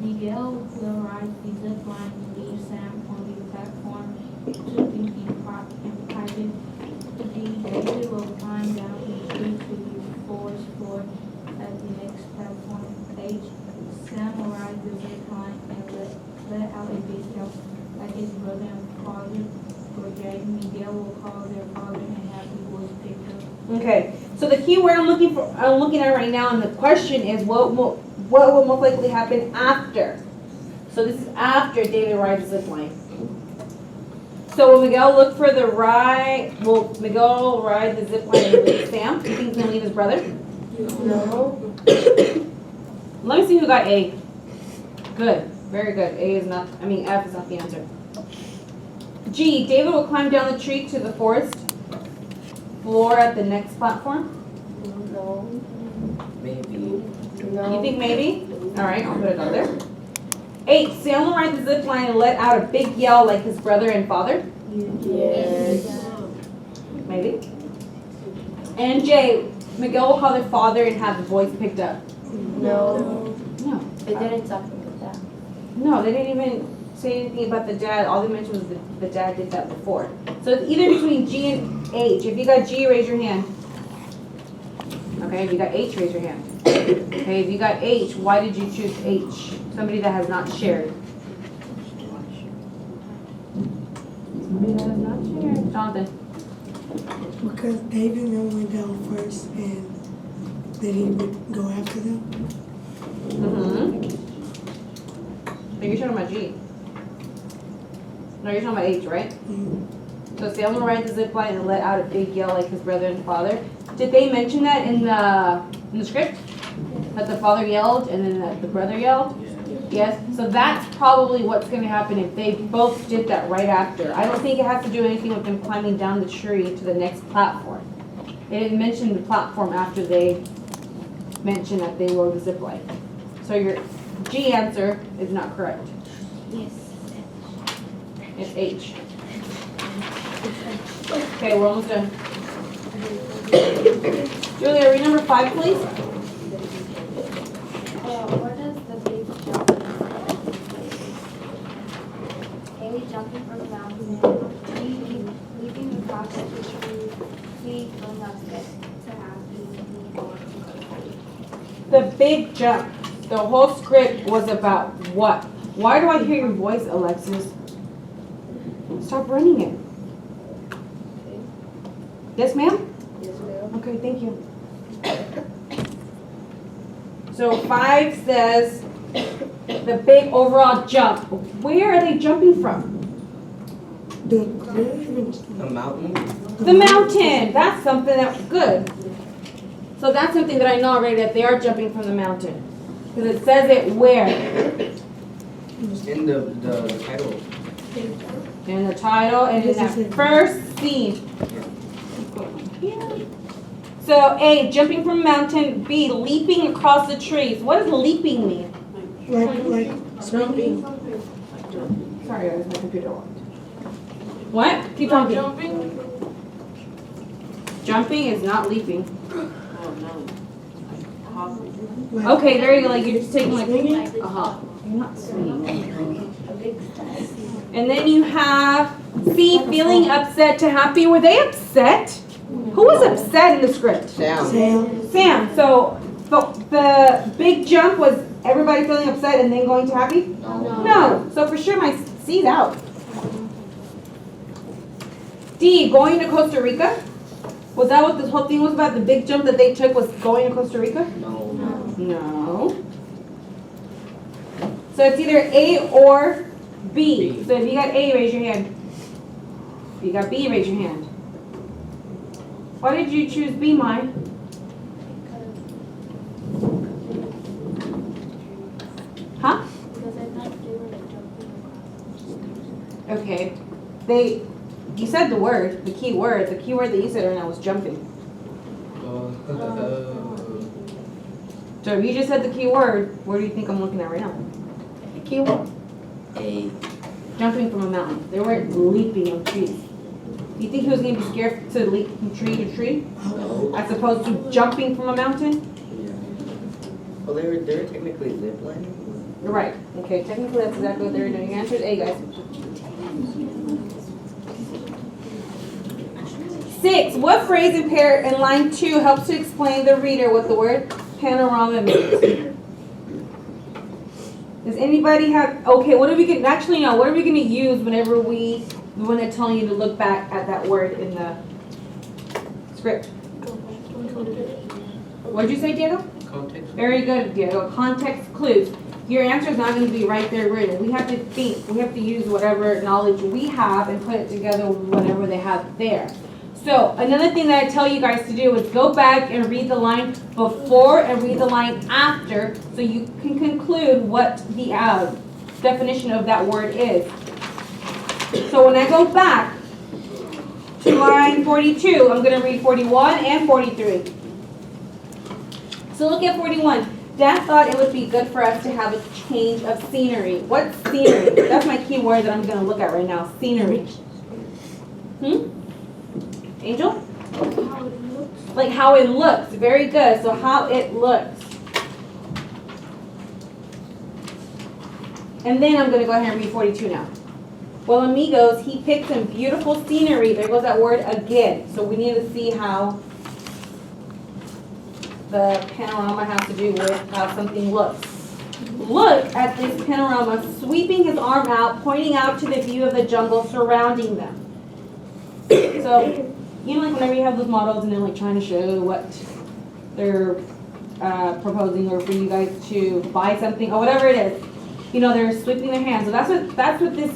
Miguel will ride the zip line and leave Sam on the platform to be in private. David will climb down the tree to the fourth floor at the next platform. H. Sam will ride the zip line and let out a big yelp like his brother and father. For Jay, Miguel will call their father and have the boys picked up. Okay, so the key word I'm looking at right now, and the question is what will most likely happen after? So this is after David rides the zip line. So will Miguel look for the ride? Will Miguel ride the zip line and leave Sam? Do you think he's gonna leave his brother? No. Let me see who got A. Good, very good. F is not the answer. G, David will climb down the tree to the forest floor at the next platform. No. Maybe. No. You think maybe? All right, I'll put it on there. 8, Sam will ride the zip line and let out a big yell like his brother and father. Yes. Maybe. And J, Miguel will call their father and have the boys picked up. No. No. They didn't talk about that. No, they didn't even say anything about the dad. All they mentioned was the dad did that before. So it's either between G and H. If you got G, raise your hand. Okay, if you got H, raise your hand. Okay, if you got H, why did you choose H? Somebody that has not shared. Somebody that has not shared. Jonathan. Because David and them went down first and they didn't go after them. But you're talking about G. No, you're talking about H, right? So Sam will ride the zip line and let out a big yell like his brother and father. Did they mention that in the script? That the father yelled and then that the brother yelled? Yes. So that's probably what's going to happen if they both did that right after. I don't think it has to do anything with them climbing down the tree to the next platform. They didn't mention the platform after they mentioned that they rode the zip line. So your G answer is not correct. Yes. It's H. Okay, we're almost done. Julia, read number 5, please. What does the big jump mean? A, jumping from the mountain. B, leaping across the tree. C, going upset to happy. The big jump. The whole script was about what? Why do I hear your voice, Alexis? Stop running it. Yes, ma'am? Yes, ma'am. Okay, thank you. So 5 says the big overall jump. Where are they jumping from? The A mountain? The mountain. That's something that's good. So that's something that I know already, that they are jumping from the mountain. Because it says it where? In the title. In the title and in that first scene. So A, jumping from a mountain. B, leaping across the trees. What does leaping mean? like jumping. Sorry guys, my computer locked. What? Keep talking. Jumping is not leaping. Okay, there you go. Like you're just taking like a hop. You're not swinging. And then you have C, feeling upset to happy. Were they upset? Who was upset in the script? Sam. Sam. So the big jump was everybody feeling upset and then going to happy? No. So for sure my C's out. D, going to Costa Rica. Was that what this whole thing was about? The big jump that they took was going to Costa Rica? No. No. So it's either A or B. So if you got A, raise your hand. If you got B, raise your hand. Why did you choose B, Mai? Huh? Because I thought they were like jumping across. Okay. You said the word, the key word. The key word that you said right now was jumping. So if you just said the key word, where do you think I'm looking at right now? Key word. A. Jumping from a mountain. They weren't leaping on trees. Do you think he was going to be scared to leap from tree to tree? No. As opposed to jumping from a mountain? Yeah. Well, they were technically ziplining. Right, okay, technically that's exactly what they were doing. Your answer is A, guys. 6, what phrase in line 2 helps to explain the reader what the word panorama means? Does anybody have, okay, what are we gonna, actually no, what are we gonna use when they're telling you to look back at that word in the script? What'd you say, Diego? Context. Very good, Diego. Context clues. Your answer is not going to be right there written. We have to think. We have to use whatever knowledge we have and put it together with whatever they have there. So another thing that I tell you guys to do is go back and read the line before and read the line after so you can conclude what the definition of that word is. So when I go back to line 42, I'm going to read 41 and 43. So look at 41. Dad thought it would be good for us to have a change of scenery. What's scenery? That's my key word that I'm going to look at right now. Scenery. Angel? How it looks. Like how it looks. Very good. So how it looks. And then I'm going to go ahead and read 42 now. Well, amigos, he picked some beautiful scenery. There goes that word again. So we need to see how the panorama has to do with how something looks. Look at this panorama, sweeping his arm out, pointing out to the view of the jungle surrounding them. So, you know, like whenever you have those models and they're like trying to show what they're proposing or for you guys to buy something or whatever it is, you know, they're sweeping their hands. So that's what this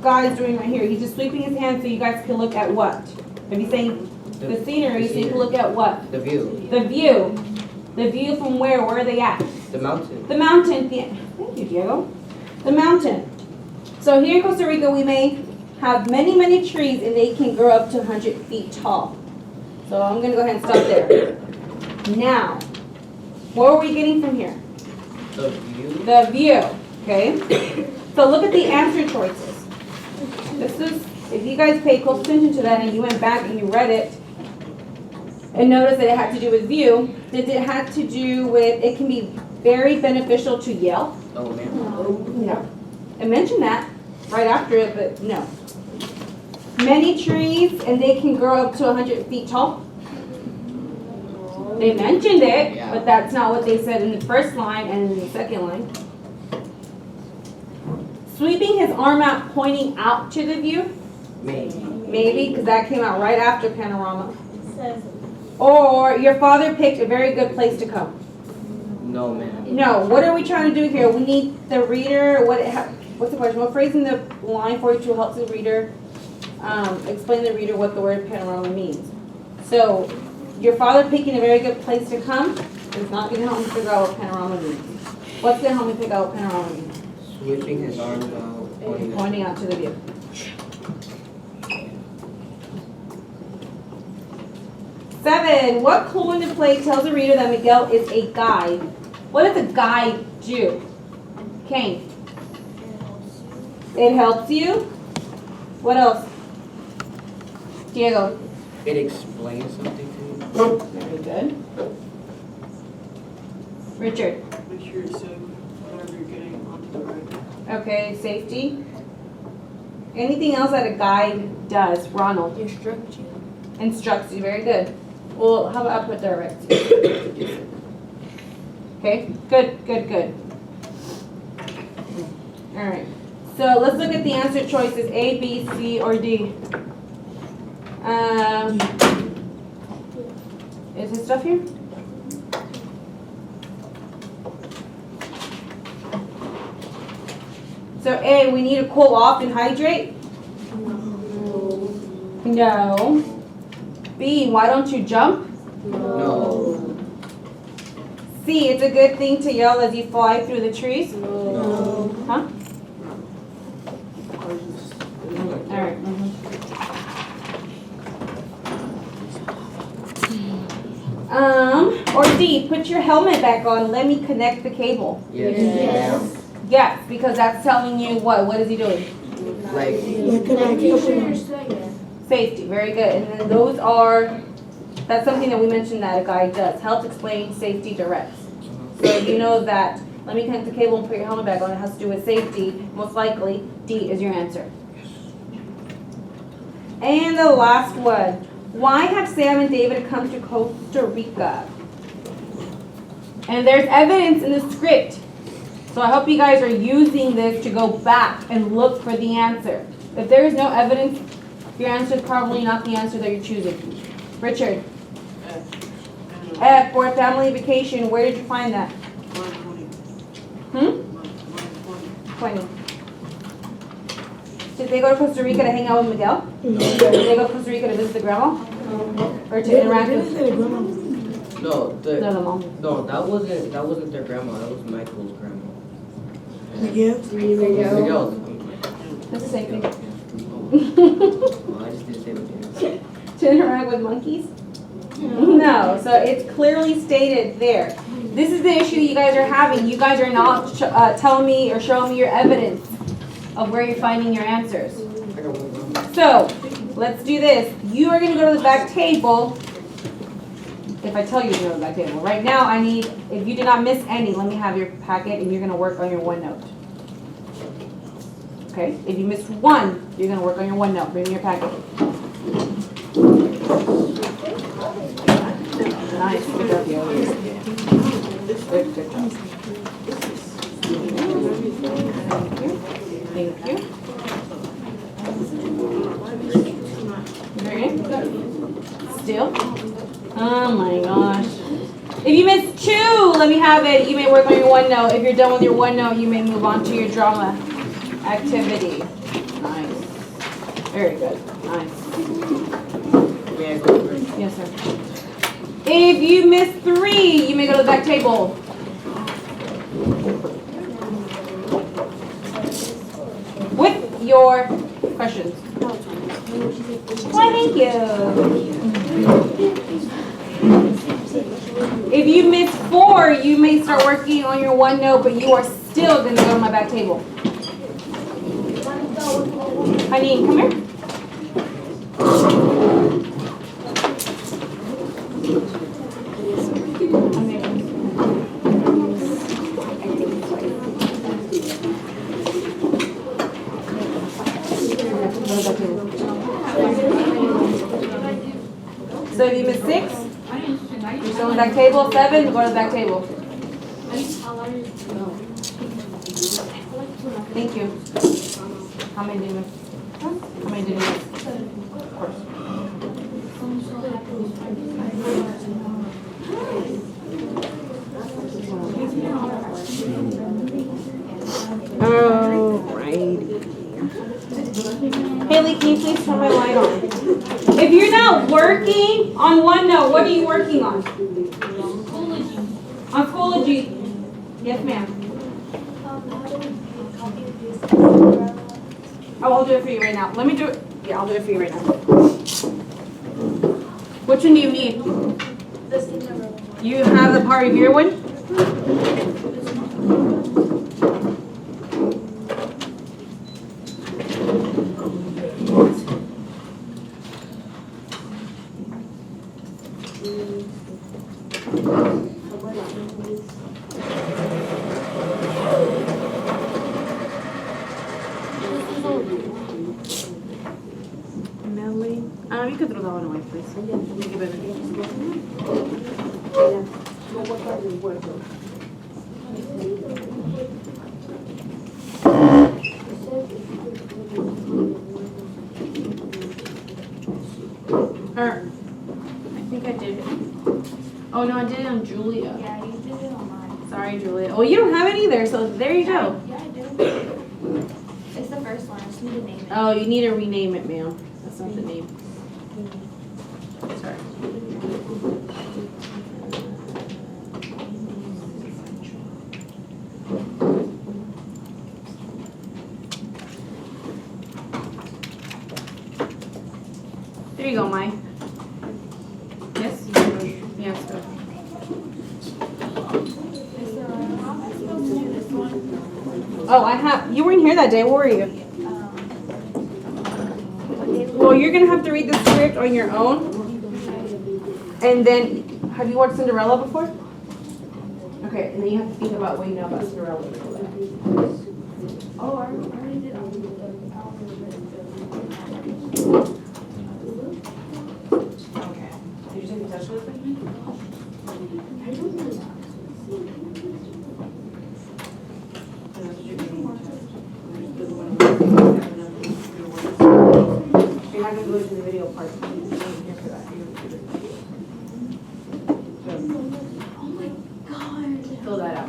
guy is doing right here. He's just sweeping his hands so you guys can look at what? If he's saying the scenery, so you can look at what? The view. The view. The view from where? Where are they at? The mountain. The mountain. Thank you, Diego. The mountain. So here in Costa Rica, we may have many, many trees, and they can grow up to 100 feet tall. So I'm going to go ahead and stop there. Now, what are we getting from here? The view. The view. Okay? So look at the answer choices. This is, if you guys pay close attention to that and you went back and you read it, and notice that it had to do with view. Did it have to do with, it can be very beneficial to yell? Oh man. No. I mentioned that right after it, but no. Many trees, and they can grow up to 100 feet tall. They mentioned it, Yeah. but that's not what they said in the first line and in the second line. Sweeping his arm out, pointing out to the view. Maybe. Maybe, because that came out right after panorama. Says Or your father picked a very good place to come. No man. No, what are we trying to do here? We need the reader, what's the question? What phrase in the line 42 helps the reader explain to the reader what the word panorama means? So, your father picking a very good place to come is not going to help me figure out what panorama means. What's going to help me figure out what panorama means? Sweeping his arms out. Pointing out to the view. Seven, what clue in the play tells the reader that Miguel is a guide? What does a guide do? Kane. It helps you. What else? Diego. It explains something to you. Very good. Richard. Make sure it's safe whenever you're getting onto the road. Okay, safety. Anything else that a guide does? Ronald. Instruct you. Instructs you. Very good. Well, how about I put direct? Okay, good. All right. So let's look at the answer choices: A, B, C, or D. Is his stuff here? So A, we need to cool off and hydrate. No. B, why don't you jump? No. C, it's a good thing to yell as you fly through the trees. No. Huh? No. All right. Or D, put your helmet back on. Let me connect the cable. Yes. Yes. Yes, because that's telling you what? What is he doing? Like. Safety. Very good. And then those are, that's something that we mentioned that a guide does. Helps explain, safety directs. So you know that Let me connect the cable and put your helmet back on. It has to do with safety. Most likely, D is your answer. And the last one. Why have Sam and David come to Costa Rica? And there's evidence in the script. So I hope you guys are using this to go back and look for the answer. If there is no evidence, your answer is probably not the answer that you're choosing. Richard, for a family vacation, where did you find that? 20. Did they go to Costa Rica to hang out with Miguel? No. Did they go to Costa Rica to visit the grandma? Or to interact with? No, No, the mom. no, that wasn't their grandma. That was Michael's grandma. Miguel? Miguel's. That's the same thing. Well, I just didn't say what they To interact with monkeys? No, so it's clearly stated there. This is the issue you guys are having. You guys are not telling me or showing me your evidence of where you're finding your answers. I got one. So, let's do this. You are going to go to the back table. If I tell you to go to the back table. Right now, I need, if you did not miss any, let me have your packet and you're going to work on your OneNote. Okay? If you missed one, you're going to work on your OneNote. Bring me your packet. Nice. Good job, you. Good job. Thank you. Very good. Still? Oh my gosh. If you missed two, let me have it. You may work on your OneNote. If you're done with your OneNote, you may move on to your drama activity. Nice. Very good. Nice. May I go first? Yes, sir. If you missed three, you may go to the back table. With your questions. Why, thank you. If you missed four, you may start working on your OneNote, but you are still going to go to my back table. Honey, come here. So if you miss six, you're still on the back table. 7, go to the back table. Thank you. How many did you miss? How many did you miss? Of course. Alrighty. Haley, can you please turn my light on? If you're not working on OneNote, what are you working on? On Schoology. Yes, ma'am. Oh, I'll do it for you right now. Let me do it. Yeah, I'll do it for you right now. Which one do you need? You have the part of your one? Melly. You could throw that one away, please. Give it I think I did it. Oh no, I did it on Julia. Yeah, you did it on mine. Sorry, Julia. Oh, you don't have it either, so there you go. Yeah, I do. It's the first one, I just need to name it. Oh, you need to rename it, ma'am. That's not the name. Sorry. There you go, Mike. Yes? Yes, go. Oh, I have. You weren't here that day, were you? Well, you're gonna have to read the script on your own. And then, have you watched Cinderella before? Okay. Okay, and then you have to think about what you know about Cinderella before that. Oh, I already did. Okay. Did you take a test with me? You're not gonna go to the video part. You're here for that. Oh my god. Fill that out.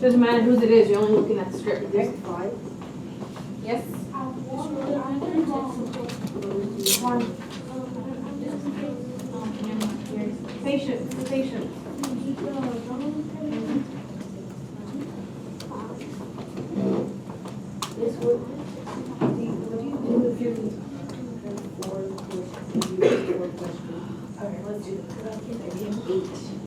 Doesn't matter whose it is, you're only looking at the script, okay? Yes? Patience, patience. Okay, let's do this.